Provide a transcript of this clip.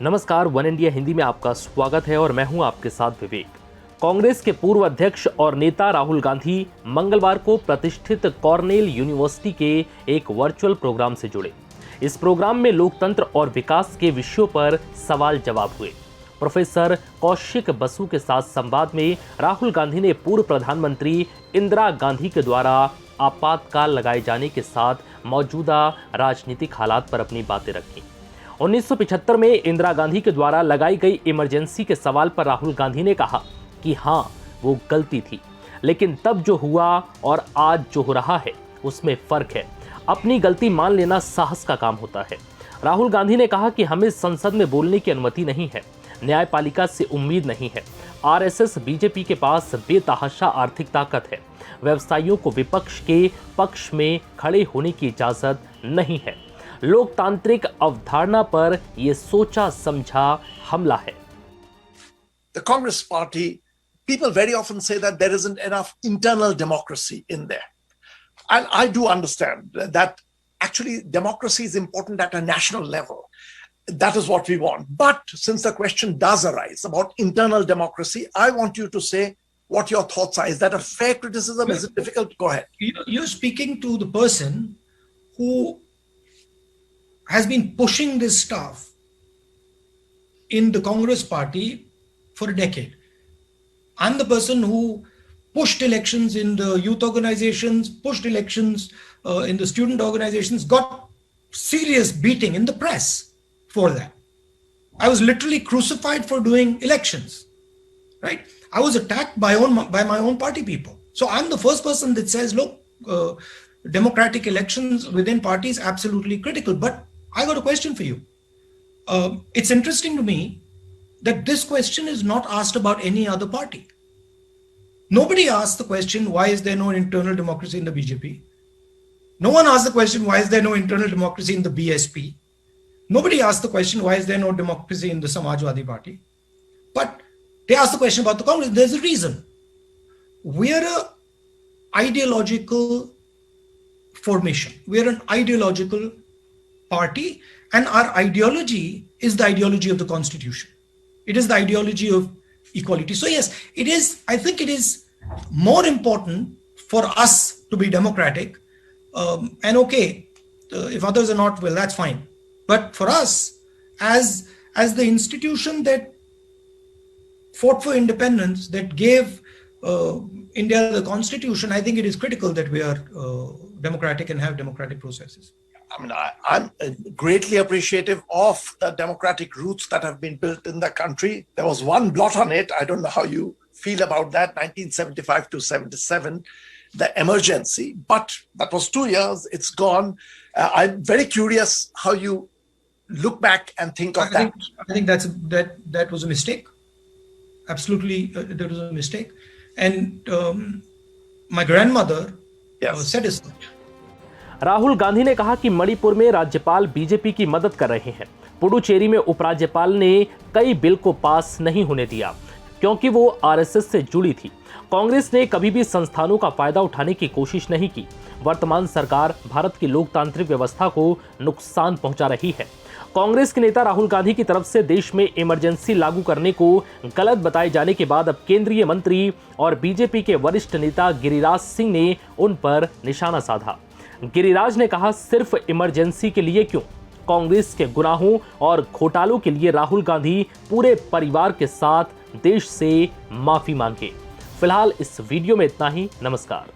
नमस्कार, one India Hindi में आपका स्वागत है और मैं हूं आपके साथ विवेक। कांग्रेस के पूर्व अध्यक्ष और नेता राहुल गांधी मंगलवार को प्रतिष्ठित कॉर्नेल यूनिवर्सिटी के एक वर्चुअल प्रोग्राम से जुड़े। इस प्रोग्राम में लोकतंत्र और विकास के विषयों पर सवाल जवाब हुए। प्रोफेसर कौशिक बसु के साथ संवाद में राहुल गांधी ने पूर्व प्रधानमंत्री इंदिरा गांधी के द्वारा आपातकाल लगाए जाने के साथ मौजूदा राजनीतिक हालात पर अपनी बातें रखी। 1975 में इंदिरा गांधी के द्वारा लगाई गई इमरजेंसी के सवाल पर राहुल गांधी ने कहा कि हां, वो गलती थी, लेकिन तब जो हुआ और आज जो हो रहा है उसमें फर्क है। अपनी गलती मान लेना साहस का काम होता है। राहुल गांधी ने कहा कि हमें संसद में बोलने की अनुमति नहीं है, न्यायपालिका से उम्मीद नहीं है। आरएसएस बीजेपी के पास बेतहाशा आर्थिक ताकत है। व्यवसायियों को विपक्ष के पक्ष में खड़े होने की इजाजत नहीं है। लोकतांत्रिक अवधारणा पर यह सोचा समझा हमला है। The Congress Party, people very often say that there isn't enough internal democracy in there. And I do understand that actually democracy is important at a national level. That is what we want. But since the question does arise about internal democracy, I want you to say what your thoughts are. Is that a fair criticism? Is it difficult? Go ahead. You're speaking to the person who has been pushing this stuff in the Congress Party for a decade. I'm the person who pushed elections in the youth organizations, pushed elections in the student organizations, got serious beating in the press for that. I was literally crucified for doing elections, right? I was attacked by my own party people. So I'm the first person that says, look, democratic elections within parties, absolutely critical. But I got a question for you. It's interesting to me that this question is not asked about any other party. Nobody asked the question, why is there no internal democracy in the BJP? No one asked the question, why is there no internal democracy in the BSP? Nobody asked the question, why is there no democracy in the Samajwadi Party? But they asked the question about the Congress. There's a reason. We're an ideological formation. We're an ideological party, and our ideology is the ideology of the Constitution. It is the ideology of equality. So yes, it is. I think it is more important for us to be democratic. And okay, if others are not, well, that's fine. But for us, as the institution that fought for independence, that gave India the Constitution, I think it is critical that we are democratic and have democratic processes. I mean, I'm greatly appreciative of the democratic roots that have been built in the country. There was one blot on it. I don't know how you feel about that, 1975 to 77, the emergency. But that was 2 years. It's gone. I'm very curious how you look back and think of that. I think that was a mistake. Absolutely, that was a mistake. And my grandmother said as such. Rahul Gandhi ने कहा कि मणिपुर में राज्यपाल BJP की मदद कर रहे हैं। पुडुचेरी में उपराज्यपाल ने कई बिल को पास नहीं होने दिया क्योंकि वो आरएसएस से जुड़ी थी। कांग्रेस ने कभी भी संस्थानों का फायदा उठाने की कोशिश नहीं की। वर्तमान सरकार भारत की लोकतांत्रिक व्यवस्था को नुकसान पहुंचा रही है। कांग्रेस के नेता राहुल गांधी की तरफ से देश में इमरजेंसी लागू करने को गलत बताए जाने के बाद अब केंद्रीय मंत्री और बीजेपी के वरिष्ठ नेता गिरिराज सिंह ने उन पर निशाना साधा। गिरिराज ने कहा, सिर्फ इमरजेंसी के लिए क्यों? कांग्रेस के गुनाहों और घोटालों के लिए राहुल गांधी पूरे परिवार के साथ देश से माफी मांगे। फिलहाल इस वीडियो में इतना ही। नमस्कार।